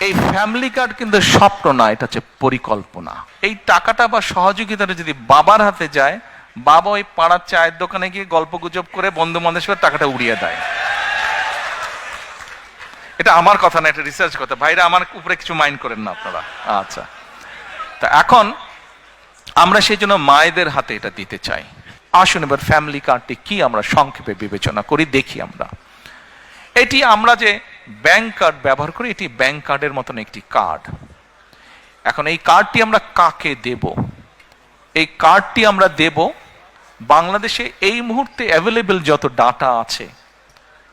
এই family card কিন্তু স্বপ্ন না, এটা হচ্ছে পরিকল্পনা। এই টাকাটা বা সহযোগিতাটা যদি বাবার হাতে যায়, বাবা ওই পাড়ার চায়ের দোকানে গিয়ে গল্প গুজব করে বন্ধু বান্ধবের টাকাটা উড়িয়ে দেয়। এটা আমার কথা না, এটা রিসার্চ কথা। ভাইরা আমার উপরে কিছু মাইন্ড করেন না আপনারা। আচ্ছা, তা এখন আমরা সেই জন্য মায়েদের হাতে এটা দিতে চাই। আসুন এবার ফ্যামিলি কার্ডটি কি আমরা সংক্ষেপে বিবেচনা করি, দেখি আমরা। এটি আমরা যে ব্যাংক কার্ড ব্যবহার করি, এটি ব্যাংক কার্ডের মতন একটি কার্ড। এখন এই কার্ডটি আমরা কাকে দেব? এই কার্ডটি আমরা দেব বাংলাদেশে এই মুহূর্তে অ্যাভেলেবল যত ডাটা আছে,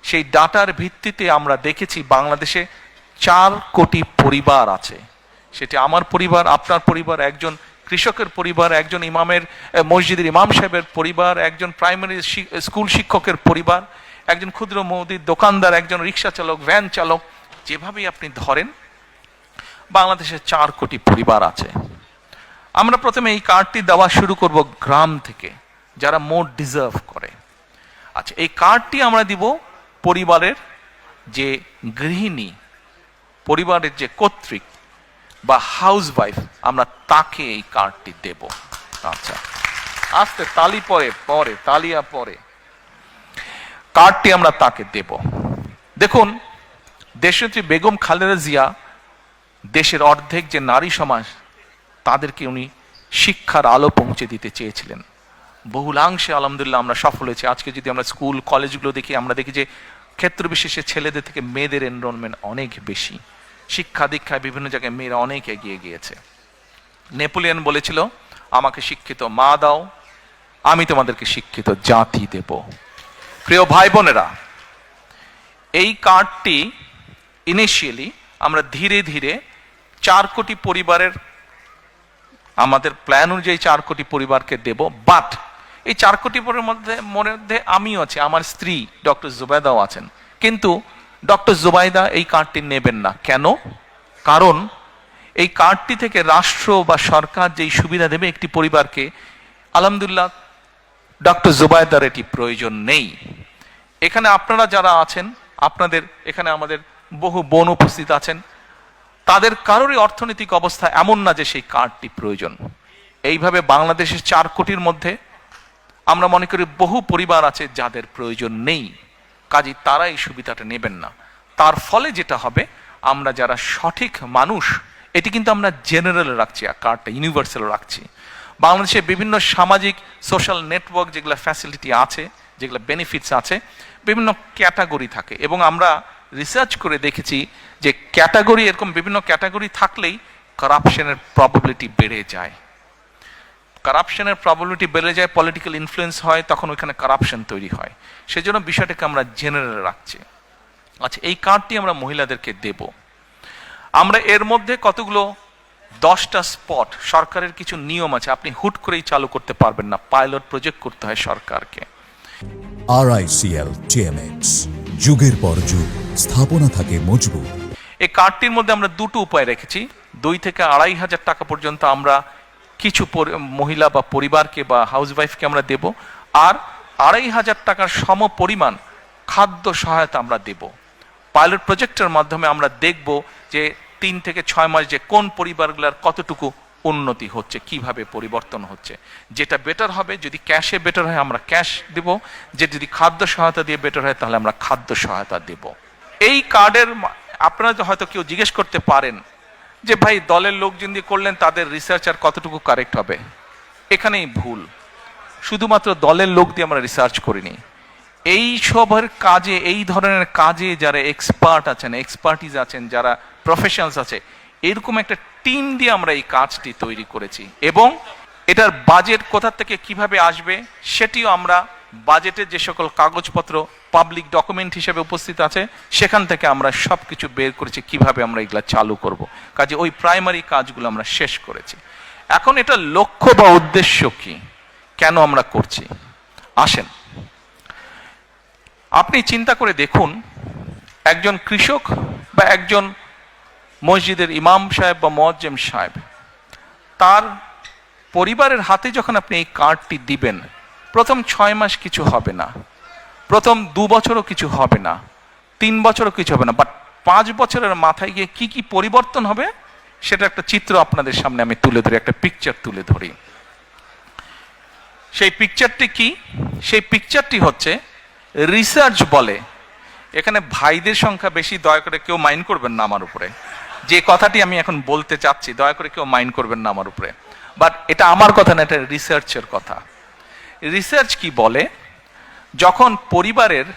সেই ডাটার ভিত্তিতে আমরা দেখেছি বাংলাদেশে 4 কোটি পরিবার আছে। সেটি আমার পরিবার, আপনার পরিবার, একজন কৃষকের পরিবার, একজন ইমামের মসজিদের ইমাম সাহেবের পরিবার, একজন প্রাইমারি স্কুল শিক্ষকের পরিবার, একজন ক্ষুদ্র মুদির দোকানদার, একজন রিক্সা চালক, ভ্যান চালক, যেভাবেই আপনি ধরেন বাংলাদেশে 4 কোটি পরিবার আছে। আমরা প্রথমে এই কার্ডটি দেওয়া শুরু করব গ্রাম থেকে, যারা মোর ডিজার্ভ করে। আচ্ছা, এই কার্ডটি আমরা দিব পরিবারের যে গৃহিণী, পরিবারের যে কর্ত্রী বা হাউস ওয়াইফ, আমরা তাকে এই কার্ডটি দেব। আচ্ছা, আস্তে তালি পরে তালিয়া পরে কার্ডটি আমরা তাকে দেব। দেখুন, দেশনেত্রী বেগম খালেদা জিয়া দেশের অর্ধেক যে নারী সমাজ, তাদেরকে উনি শিক্ষার আলো পৌঁছে দিতে চেয়েছিলেন। বহুলাংশে আলহামদুলিল্লাহ আমরা সফল হয়েছি। আজকে যদি আমরা স্কুল কলেজগুলো দেখি, আমরা দেখি যে ক্ষেত্র বিশেষে ছেলেদের থেকে মেয়েদের এনরোলমেন্ট অনেক বেশি। শিক্ষা দীক্ষায় বিভিন্ন জায়গায় মেয়েরা অনেক এগিয়ে গিয়েছে। নেপোলিয়ন বলেছিল, আমাকে শিক্ষিত মা দাও, আমি তোমাদেরকে শিক্ষিত জাতি দেব। প্রিয় ভাই বোনেরা, এই কার্ডটি ইনিশিয়ালি আমরা ধীরে ধীরে 4 কোটি পরিবারের, আমাদের প্ল্যান অনুযায়ী 4 কোটি পরিবারকে দেব। বাট এই 4 কোটি পরিবারের মধ্যে আমিও আছি, আমার স্ত্রী ডক্টর জুবাইদাও আছেন। কিন্তু ডক্টর জুবাইদা এই কার্ডটি নেবেন না। কেন? কারণ এই কার্ডটি থেকে রাষ্ট্র বা সরকার যেই সুবিধা দেবে একটি পরিবারকে, আলহামদুলিল্লাহ ডক্টর জুবাইদার এটি প্রয়োজন নেই। এখানে আপনারা যারা আছেন, আপনাদের এখানে আমাদের বহু বোন উপস্থিত আছেন, তাদের কারোরই অর্থনৈতিক অবস্থা এমন না যে সেই কার্ডটি প্রয়োজন। এইভাবে বাংলাদেশের 4 কোটির মধ্যে আমরা মনে করি বহু পরিবার আছে যাদের প্রয়োজন নেই, কাজেই তারা এই সুবিধাটা নেবেন না। তার ফলে যেটা হবে, আমরা যারা সঠিক মানুষ, এটি কিন্তু আমরা জেনারেল রাখছি, কার্ডটা ইউনিভার্সাল রাখছি। বাংলাদেশে বিভিন্ন সামাজিক সোশ্যাল নেটওয়ার্ক যেগুলো ফ্যাসিলিটি আছে, যেগুলো বেনিফিটস আছে, বিভিন্ন ক্যাটাগরি থাকে। এবং আমরা রিসার্চ করে দেখেছি যে ক্যাটাগরি, এরকম বিভিন্ন ক্যাটাগরি থাকলেই কারাপশনের প্রবাবিলিটি বেড়ে যায়। কারাপশনের প্রবাবিলিটি বেড়ে যায়, পলিটিক্যাল ইনফ্লুয়েন্স হয়, তখন ওইখানে কারাপশন তৈরি হয়। সেজন্য বিষয়টাকে আমরা জেনারেল রাখছি। আচ্ছা, এই কার্ডটি আমরা মহিলাদেরকে দেব। আমরা এর মধ্যে কতগুলো 10টা স্পট, সরকারের কিছু নিয়ম আছে, আপনি হুট করেই চালু করতে পারবেন না, পাইলট প্রজেক্ট করতে হয় সরকারকে। RICL TMX, যুগের পর যুগ স্থাপনা থাকে মজবুত। এই কার্ডটির মধ্যে আমরা 2টো উপায় রেখেছি। 2 থেকে 2,500 টাকা পর্যন্ত আমরা কিছু মহিলা বা পরিবারকে বা হাউসওয়াইফকে আমরা দেব, আর 2,500 টাকার সম পরিমাণ খাদ্য সহায়তা আমরা দেব। পাইলট প্রজেক্টের মাধ্যমে আমরা দেখব যে 3 থেকে 6 মাস যে কোন পরিবারগুলোর কতটুকু উন্নতি হচ্ছে, কিভাবে পরিবর্তন হচ্ছে। যেটা বেটার হবে, যদি ক্যাশে বেটার হয় আমরা ক্যাশ দেব, যে যদি খাদ্য সহায়তা দিয়ে বেটার হয় তাহলে আমরা খাদ্য সহায়তা দেব। এই কার্ডের আপনারা হয়তো কেউ জিজ্ঞেস করতে পারেন যে ভাই, দলের লোকজন দিয়ে করলেন, তাদের রিসার্চ আর কতটুকু কারেক্ট হবে? এখানেই ভুল। শুধুমাত্র দলের লোক দিয়ে আমরা রিসার্চ করিনি। এই সবের কাজে, এই ধরনের কাজে যারা এক্সপার্ট আছেন, এক্সপার্টিজ আছেন, যারা প্রফেশনালস আছে, এরকম একটা টিম দিয়ে আমরা এই কাজটি তৈরি করেছি। এবং এটার বাজেট কোথা থেকে কিভাবে আসবে সেটিও আমরা বাজেটের যে সকল কাগজপত্র পাবলিক ডকুমেন্ট হিসেবে উপস্থিত আছে, সেখান থেকে আমরা সবকিছু বের করেছি কিভাবে আমরা এগুলা চালু করব। কাজে ওই প্রাইমারি কাজগুলো আমরা শেষ করেছি। এখন এটা লক্ষ্য বা উদ্দেশ্য কি, কেন আমরা করছি, আসেন আপনি চিন্তা করে দেখুন। একজন কৃষক বা একজন মসজিদের ইমাম সাহেব বা মুয়াজ্জিম সাহেব, তার পরিবারের হাতে যখন আপনি এই কার্ডটি দিবেন, প্রথম 6 মাস কিছু হবে না, প্রথম 2 বছরও কিছু হবে না, 3 বছরও কিছু হবে না, বাট 5 বছরের মাথায় গিয়ে কি কি পরিবর্তন হবে সেটা একটা চিত্র আপনাদের সামনে আমি তুলে ধরি, একটা পিকচার তুলে ধরি। সেই পিকচারটি কি? সেই পিকচারটি হচ্ছে, রিসার্চ বলে, এখানে ভাইদের সংখ্যা বেশি, দয়া করে কেউ মাইন্ড করবেন না আমার উপরে, যে কথাটি আমি এখন বলতে চাচ্ছি দয়া করে কেউ মাইন্ড করবেন না আমার উপরে, বাট এটা আমার কথা না, এটা রিসার্চের কথা। রিসার্চ কি বলে, যখন পরিবারের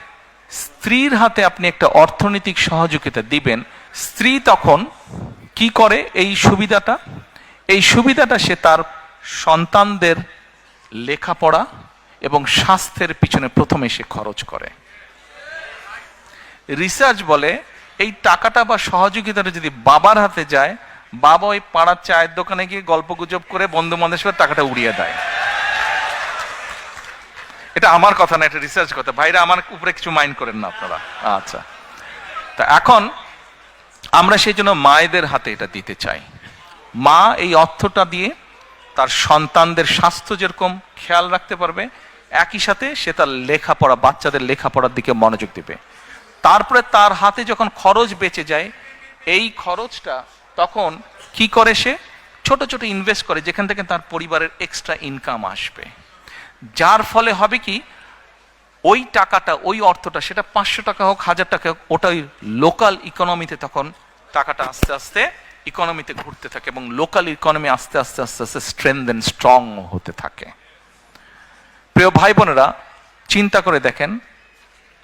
স্ত্রীর হাতে আপনি একটা অর্থনৈতিক সহযোগিতা দিবেন, স্ত্রী তখন কি করে, এই সুবিধাটা সে তার সন্তানদের লেখাপড়া এবং স্বাস্থ্যের পিছনে প্রথমে সে খরচ করে। রিসার্চ বলে এই টাকাটা বা সহযোগিতাটা যদি বাবার হাতে যায়, বাবা ওই পাড়ার চায়ের দোকানে গিয়ে গল্পগুজব করে বন্ধু বান্ধবের টাকাটা উড়িয়ে দেয়। এটা আমার কথা না, এটা রিসার্চ কথা। ভাইরা আমার উপরে কিছু মাইন্ড করেন না আপনারা। আচ্ছা, তা এখন আমরা সেই জন্য মায়েদের হাতে এটা দিতে চাই। মা এই অর্থটা দিয়ে তার সন্তানদের স্বাস্থ্য যেরকম খেয়াল রাখতে পারবে, একই সাথে সে তার লেখাপড়া, বাচ্চাদের লেখাপড়ার দিকে মনোযোগ দেবে। তারপরে তার হাতে যখন খরচ বেঁচে যায়, এই খরচটা তখন কি করে, সে ছোট ছোট ইনভেস্ট করে, যেখান থেকে তার পরিবারের এক্সট্রা ইনকাম আসবে। যার ফলে হবে কি, ওই টাকাটা, ওই অর্থটা, সেটা 500 টাকা হোক, 1000 টাকা হোক, ওটাই লোকাল ইকোনমিতে তখন টাকাটা আস্তে আস্তে ইকোনমিতে ঘুরতে থাকে এবং লোকাল ইকোনমি আস্তে আস্তে আস্তে আস্তে স্ট্রেংথ স্ট্রং হতে থাকে। প্রিয় ভাই বোনেরা, চিন্তা করে দেখেন,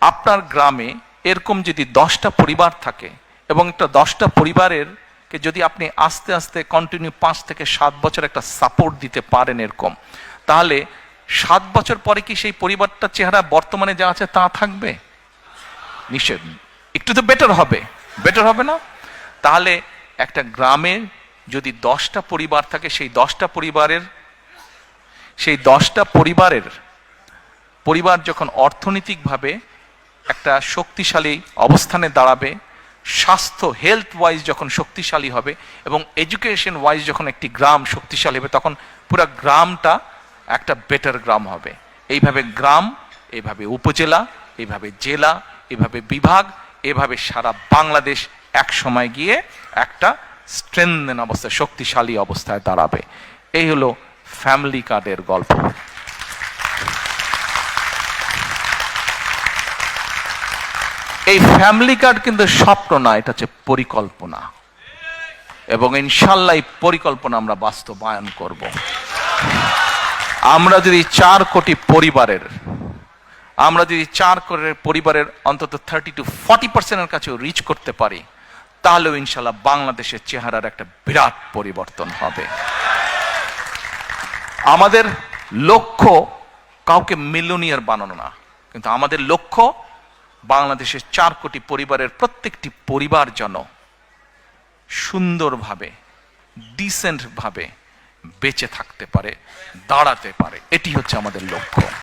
আপনার গ্রামে এরকম যদি 10টা পরিবার থাকে এবং একটা 10টা পরিবারের কে যদি আপনি আস্তে আস্তে কন্টিনিউ 5 থেকে 7 বছর একটা সাপোর্ট দিতে পারেন এরকম, তাহলে 7 বছর পরে কি সেই পরিবারটার চেহারা বর্তমানে যা আছে তা থাকবে? নিশ্চয় একটু তো বেটার হবে না? তাহলে একটা গ্রামে যদি 10টা পরিবার থাকে, সেই 10টা পরিবার যখন অর্থনৈতিকভাবে একটা শক্তিশালী অবস্থানে দাঁড়াবে, স্বাস্থ্য হেলথ ওয়াইজ যখন শক্তিশালী হবে এবং এডুকেশন ওয়াইজ যখন একটি গ্রাম শক্তিশালী হবে, তখন পুরো গ্রামটা একটা বেটার গ্রাম হবে। এইভাবে গ্রাম, এইভাবে উপজেলা, এইভাবে জেলা, এইভাবে বিভাগ, এভাবে সারা বাংলাদেশ এক সময় গিয়ে একটা স্ট্রেংথেন অবস্থায়, শক্তিশালী অবস্থায় দাঁড়াবে। এই হলো ফ্যামিলি কার্ডের গল্প। এই ফ্যামিলি কার্ড কিন্তু স্বপ্ন না, এটা হচ্ছে পরিকল্পনা, এবং ইনশাল্লাহ এই পরিকল্পনা আমরা বাস্তবায়ন করব। আমরা যদি 4 কোটি পরিবারের অন্তত 30 to 40% কাছে রিচ করতে পারি, তাহলেও ইনশাল্লাহ বাংলাদেশের চেহারার একটা বিরাট পরিবর্তন হবে। আমাদের লক্ষ্য কাউকে মিলিয়নিয়ার বানানো না, কিন্তু আমাদের লক্ষ্য বাংলাদেশের 4 কোটি পরিবারের প্রত্যেকটি পরিবার যেন সুন্দরভাবে, ডিসেন্ট ভাবে বেঁচে থাকতে পারে, দাঁড়াতে পারে। এটি হচ্ছে আমাদের লক্ষ্য।